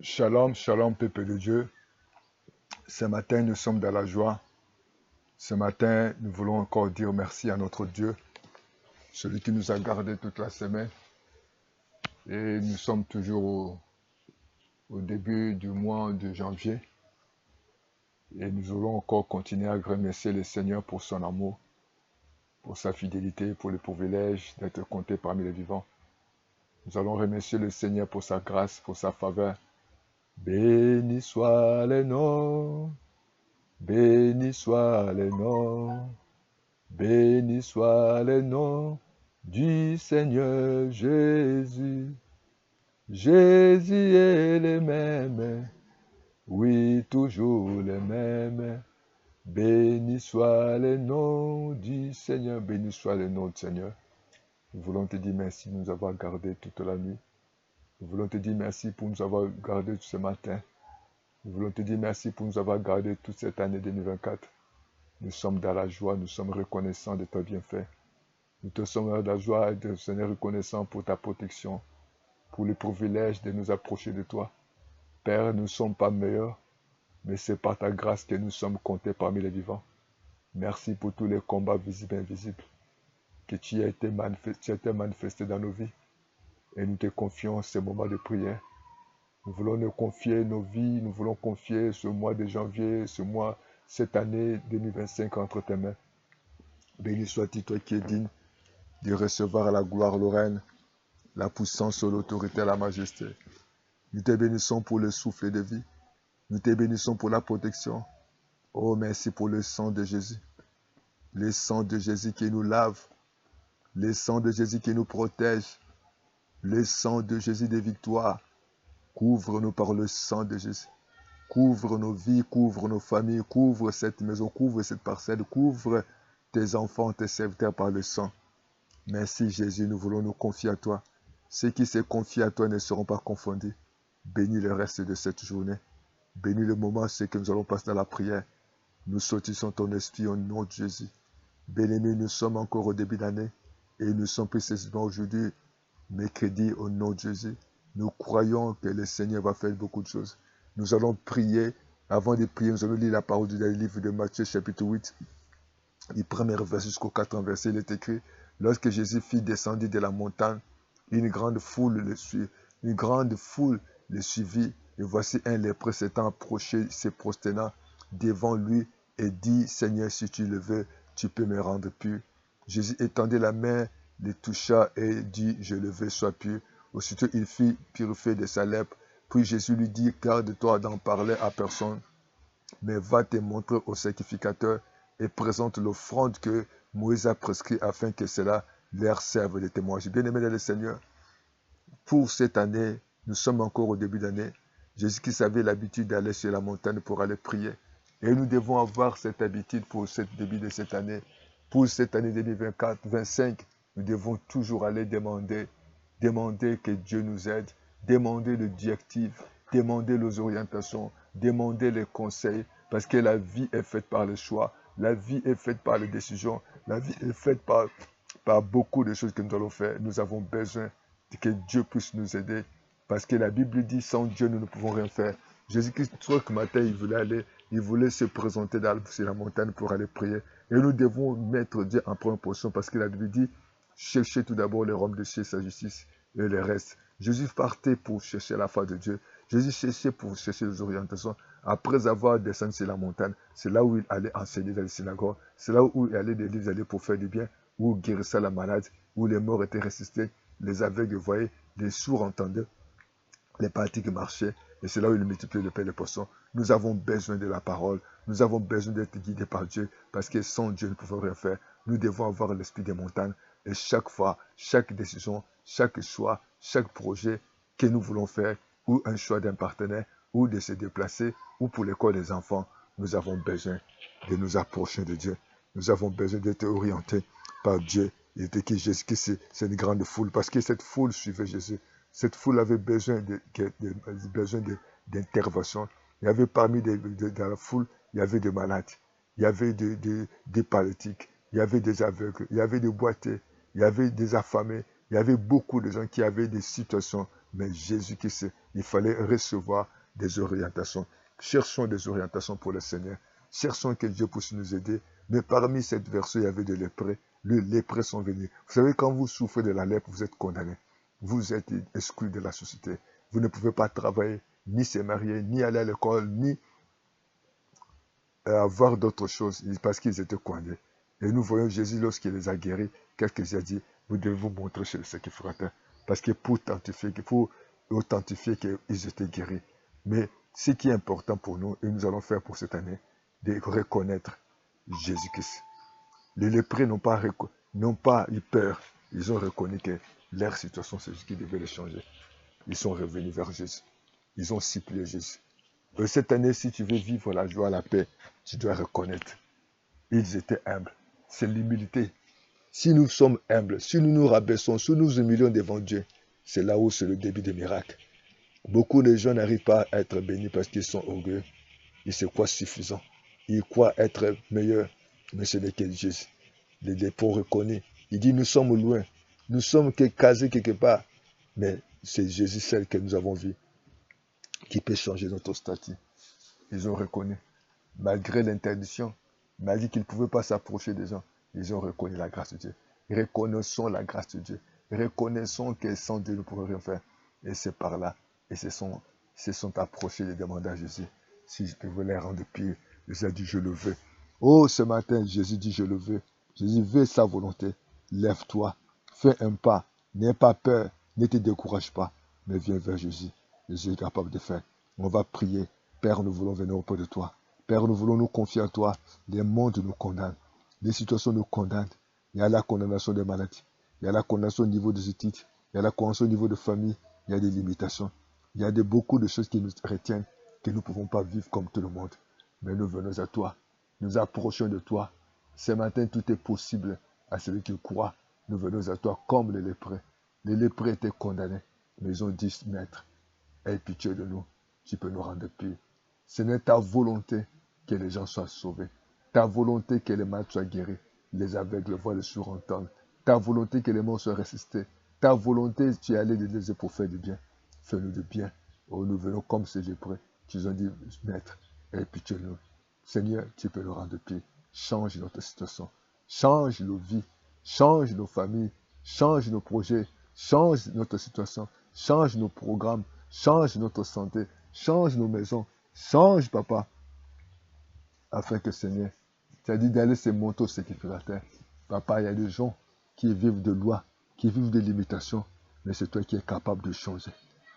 Shalom, shalom, peuple de Dieu. Ce matin, nous sommes dans la joie. Ce matin, nous voulons encore dire merci à notre Dieu, celui qui nous a gardés toute la semaine. Et nous sommes toujours au début du mois de janvier. Et nous voulons encore continuer à remercier le Seigneur pour son amour, pour sa fidélité, pour le privilège d'être compté parmi les vivants. Nous allons remercier le Seigneur pour sa grâce, pour sa faveur. Béni soit le nom, béni soit le nom. Béni soit le nom du Seigneur Jésus. Jésus est le même, oui, toujours le même. Béni soit le nom du Seigneur, béni soit le nom du Seigneur. Nous voulons te dire merci de nous avoir gardés toute la nuit. Nous voulons te dire merci pour nous avoir gardés ce matin. Nous voulons te dire merci pour nous avoir gardés toute cette année 2024. Nous sommes dans la joie, nous sommes reconnaissants de ton bienfait. Nous te sommes dans la joie et Seigneur reconnaissant pour ta protection, pour le privilège de nous approcher de toi. Père, nous ne sommes pas meilleurs, mais c'est par ta grâce que nous sommes comptés parmi les vivants. Merci pour tous les combats visibles et invisibles que tu as été manifesté dans nos vies. Et nous te confions ces moments de prière. Nous voulons nous confier nos vies, nous voulons confier ce mois de janvier, cette année 2025 entre tes mains. Béni sois-tu, toi qui es digne de recevoir la gloire, le règne, la puissance, l'autorité, la majesté. Nous te bénissons pour le souffle de vie. Nous te bénissons pour la protection. Oh, merci pour le sang de Jésus. Le sang de Jésus qui nous lave. Le sang de Jésus qui nous protège. Le sang de Jésus de victoire. Couvre-nous par le sang de Jésus. Couvre nos vies, couvre nos familles, couvre cette maison, couvre cette parcelle, couvre tes enfants, tes serviteurs par le sang. Merci Jésus, nous voulons nous confier à toi. Ceux qui se confient à toi ne seront pas confondus. Bénis le reste de cette journée. Bénis le moment, c'est que nous allons passer dans la prière. Nous sautissons ton esprit au nom de Jésus. Bien-aimés, nous sommes encore au début d'année et nous sommes précisément aujourd'hui, mercredi, au nom de Jésus. Nous croyons que le Seigneur va faire beaucoup de choses. Nous allons prier. Avant de prier, nous allons lire la parole du livre de Matthieu, chapitre 8. Du premier verset jusqu'au 4e verset, il est écrit: Lorsque Jésus fit descendre de la montagne, une grande foule le suivit, et voici un lépreux s'étant approché, se prosternant devant lui, et dit: Seigneur, si tu le veux, tu peux me rendre pur. Jésus étendit la main, le toucha et dit: Je le veux, sois pur. Aussitôt il fut purifié de sa lèpre. Puis Jésus lui dit: Garde-toi d'en parler à personne, mais va te montrer au sacrificateur et présente l'offrande que Moïse a prescrite afin que cela leur serve de témoin. J'ai bien aimé dans le Seigneur. Pour cette année, nous sommes encore au début d'année. Jésus-Christ avait l'habitude d'aller sur la montagne pour aller prier. Et nous devons avoir cette habitude pour ce début de cette année. Pour cette année 2024-2025, nous devons toujours aller demander que Dieu nous aide, demander le directive, demander les orientations, demander les conseils, parce que la vie est faite par le choix, la vie est faite par les décisions, la vie est faite par beaucoup de choses que nous allons faire. Nous avons besoin que Dieu puisse nous aider, parce que la Bible dit: sans Dieu, nous ne pouvons rien faire. Jésus-Christ, ce matin, il voulait se présenter sur la montagne pour aller prier. Et nous devons mettre Dieu en première position, parce que la Bible dit: cherchez tout d'abord le royaume de Dieu, sa justice, et le reste. Jésus partait pour chercher la foi de Dieu. Jésus cherchait pour chercher les orientations. Après avoir descendu sur la montagne, c'est là où il allait enseigner dans les synagogues. C'est là où il allait aller pour faire du bien, où il guérissait la malade, où les morts étaient ressuscités, les aveugles voyaient, les sourds entendaient, les paralysés marchaient. Et c'est là où il multiplie le pain et le poisson. Nous avons besoin de la parole. Nous avons besoin d'être guidés par Dieu, parce que sans Dieu, nous ne pouvons rien faire. Nous devons avoir l'esprit des montagnes. Et chaque fois, chaque décision, chaque choix, chaque projet que nous voulons faire, ou un choix d'un partenaire, ou de se déplacer, ou pour l'école des enfants, nous avons besoin de nous approcher de Dieu. Nous avons besoin d'être orientés par Dieu. Il était que Jésus, c'est une grande foule, parce que cette foule suivait Jésus. Cette foule avait besoin d'intervention. Il y avait dans la foule, il y avait des malades, il y avait des paralytiques, il y avait des aveugles, il y avait des boiteux, il y avait des affamés, Il y avait beaucoup de gens qui avaient des situations, mais Jésus-Christ, il fallait recevoir des orientations. Cherchons des orientations pour le Seigneur. Cherchons que Dieu puisse nous aider. Mais parmi cette version, il y avait des lépreux. Les lépreux sont venus. Vous savez, quand vous souffrez de la lèpre, vous êtes condamné. Vous êtes exclu de la société. Vous ne pouvez pas travailler, ni se marier, ni aller à l'école, ni avoir d'autres choses, parce qu'ils étaient condamnés. Et nous voyons Jésus lorsqu'il les a guéris. Qu'est-ce qu'il a dit? Vous devez vous montrer chez le sacrificateur. Parce que pour authentifier qu'ils étaient guéris. Mais ce qui est important pour nous, et nous allons faire pour cette année, de reconnaître Jésus-Christ. Les lépreux n'ont pas eu peur. Ils ont reconnu que leur situation, c'est ce qui devait les changer. Ils sont revenus vers Jésus. Ils ont supplié Jésus. Et cette année, si tu veux vivre la joie, la paix, tu dois reconnaître. Ils étaient humbles. C'est l'humilité. Si nous sommes humbles, si nous nous rabaissons, si nous nous humilions devant Dieu, c'est là où c'est le début des miracles. Beaucoup de gens n'arrivent pas à être bénis parce qu'ils sont orgueilleux. Ils se croient suffisants. Ils croient être meilleurs. Mais ce n'est que Jésus. Les lépreux reconnus. Il dit, nous sommes loin. Nous sommes casés quelque part. Mais c'est Jésus seul que nous avons vu qui peut changer notre statut. Ils ont reconnu. Malgré l'interdiction, malgré qu'ils ne pouvaient pas s'approcher des gens, ils ont reconnu la grâce de Dieu. Reconnaissons la grâce de Dieu. Reconnaissons que sans Dieu, nous ne pourrions rien faire. Et c'est par là. Et se sont approchés de demander à Jésus si je pouvais les rendre pire. Jésus a dit, je le veux. Oh, ce matin, Jésus dit, je le veux. Jésus veut sa volonté. Lève-toi, fais un pas. N'aie pas peur, ne te décourage pas, mais viens vers Jésus. Jésus est capable de faire. On va prier. Père, nous voulons venir auprès de toi. Père, nous voulons nous confier à toi. Les mondes nous condamnent. Les situations nous condamnent. Il y a la condamnation des maladies. Il y a la condamnation au niveau des études. Il y a la condamnation au niveau de famille. Il y a des limitations. Il y a beaucoup de choses qui nous retiennent, que nous ne pouvons pas vivre comme tout le monde. Mais nous venons à toi. Nous approchons de toi. Ce matin, tout est possible à celui qui croit. Nous venons à toi comme les lépreux. Les lépreux étaient condamnés. Mais ils ont dit, Maître, aie pitié de nous. Tu peux nous rendre purs. Ce n'est ta volonté que les gens soient sauvés. Ta volonté que les malades soient guéris. Les aveugles voient, les sourds entendent. Ta volonté que les morts soient ressuscités. Ta volonté, tu es allé de les pour faire du bien. Fais-nous du bien. Oh, nous venons comme ces lépreux. Tu nous as dit, Maître, aie pitié de nous. Seigneur, tu peux nous rendre pire. Change notre situation. Change nos vies. Change nos familles. Change nos projets. Change notre situation. Change nos programmes. Change notre santé. Change nos maisons. Change, papa. Afin que, Seigneur, tu as dit d'aller se monter au sacrificateur. Papa, il y a des gens qui vivent de loi, qui vivent de limitations. Mais c'est toi qui es capable de changer.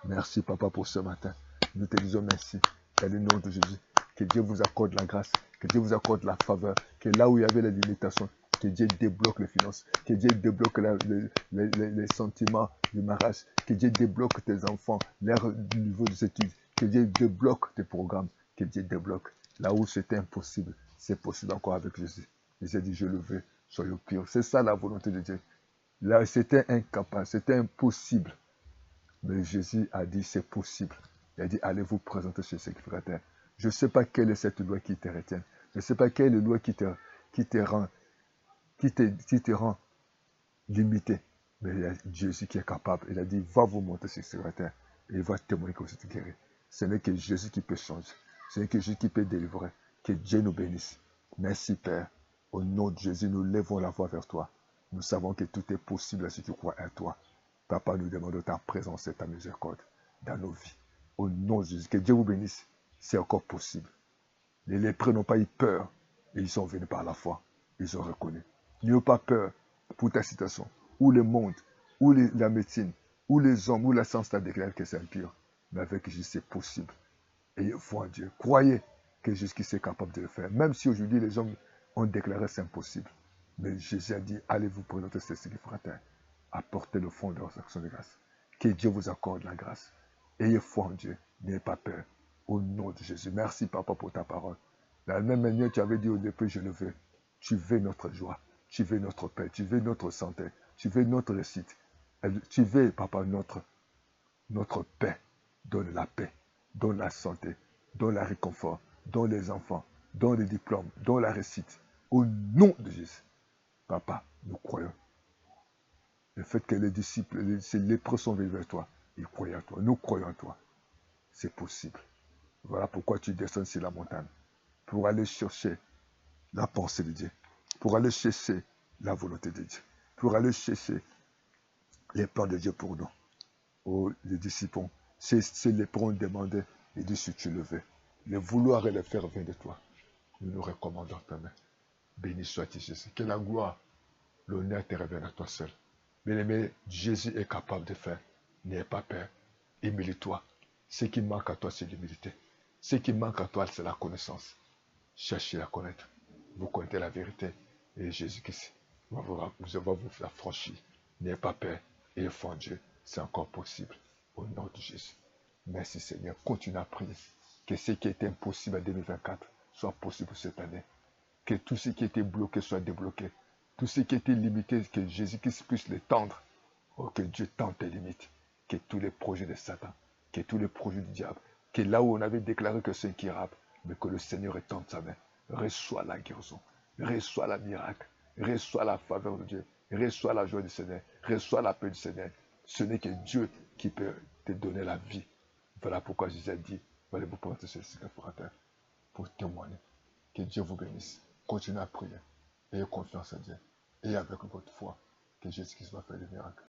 Merci, papa, pour ce matin. Nous te disons merci. Dans le nom de Jésus. Que Dieu vous accorde la grâce. Que Dieu vous accorde la faveur. Que là où il y avait les limitations, que Dieu débloque les finances. Que Dieu débloque les sentiments du mariage. Que Dieu débloque tes enfants, leur niveau des études. Que Dieu débloque tes programmes. Que Dieu débloque. Là où c'était impossible, c'est possible encore avec Jésus. Jésus dit, je le veux, soyez purs. C'est ça la volonté de Dieu. Là, c'était incapable, c'était impossible. Mais Jésus a dit, c'est possible. Il a dit, allez vous présenter chez le sacrificateur. Je ne sais pas quelle est cette loi qui te retient. Je ne sais pas quelle est la loi qui te rend limité. Mais il y a Jésus qui est capable. Il a dit, va vous monter chez le sacrificateur. Et il va témoigner que vous êtes guéri. Ce n'est que Jésus qui peut changer. Ce n'est que Jésus qui peut délivrer. Que Dieu nous bénisse. Merci Père. Au nom de Jésus, nous levons la voix vers toi. Nous savons que tout est possible à ceux qui croient en toi. Papa, nous demandons ta présence et ta miséricorde dans nos vies. Au nom de Jésus, que Dieu vous bénisse. C'est encore possible. Les lépreux n'ont pas eu peur et ils sont venus par la foi. Ils ont reconnu. N'ayez pas peur pour ta situation, ou le monde, ou la médecine, ou les hommes, ou la science t'a déclaré que c'est impur. Mais avec Jésus, c'est possible. Ayez foi en Dieu. Croyez que Jésus est capable de le faire. Même si aujourd'hui les hommes ont déclaré c'est impossible. Mais Jésus a dit, allez vous présenter ce sacrificateur. Apportez le fond de leur action de grâce. Que Dieu vous accorde la grâce. Ayez foi en Dieu. N'ayez pas peur. Au nom de Jésus. Merci, Papa, pour ta parole. De la même manière, tu avais dit au début, je le veux. Tu veux notre joie. Tu veux notre paix. Tu veux notre santé. Tu veux notre réussite. Tu veux, Papa, notre paix. Donne la paix. Donne la santé. Donne la réconfort. Donne les enfants. Donne les diplômes. Donne la réussite. Au nom de Jésus. Papa, nous croyons. Le fait que les disciples, ces lépreux sont venus vers toi, ils croyaient en toi. Nous croyons en toi. C'est possible. Voilà pourquoi tu descends sur la montagne. Pour aller chercher la pensée de Dieu. Pour aller chercher la volonté de Dieu. Pour aller chercher les plans de Dieu pour nous. Oh, les disciples, ces lépreux ont demandé, et dit si tu le veux. Le vouloir et le faire vient de toi. Nous nous recommandons ta main. Béni soit-il Jésus. Que la gloire, l'honneur te revienne à toi seul. Bien-aimé, Jésus est capable de faire. N'aie pas peur. Humilie-toi. Ce qui manque à toi, c'est l'humilité. Ce qui manque à toi, c'est la connaissance. Cherchez à connaître. Vous connaissez la vérité. Et Jésus-Christ va vous affranchir. N'ayez pas peur. Et foi en Dieu. C'est encore possible. Au nom de Jésus. Merci Seigneur. Continue à prier. Que ce qui était impossible en 2024 soit possible cette année. Que tout ce qui était bloqué soit débloqué. Tout ce qui était limité, que Jésus-Christ puisse les tendre. Oh, que Dieu tende tes limites. Que tous les projets de Satan, que tous les projets du diable, que là où on avait déclaré que c'est incurable, mais que le Seigneur étende sa main. Reçois la guérison. Reçois la miracle. Reçois la faveur de Dieu. Reçois la joie du Seigneur. Reçois la paix du Seigneur. Ce n'est que Dieu qui peut te donner la vie. Voilà pourquoi Jésus a dit, allez vous porter ce terre pour témoigner. Que Dieu vous bénisse. Continuez à prier. Ayez confiance en Dieu. Et avec votre foi, que Jésus-Christ va faire des miracles.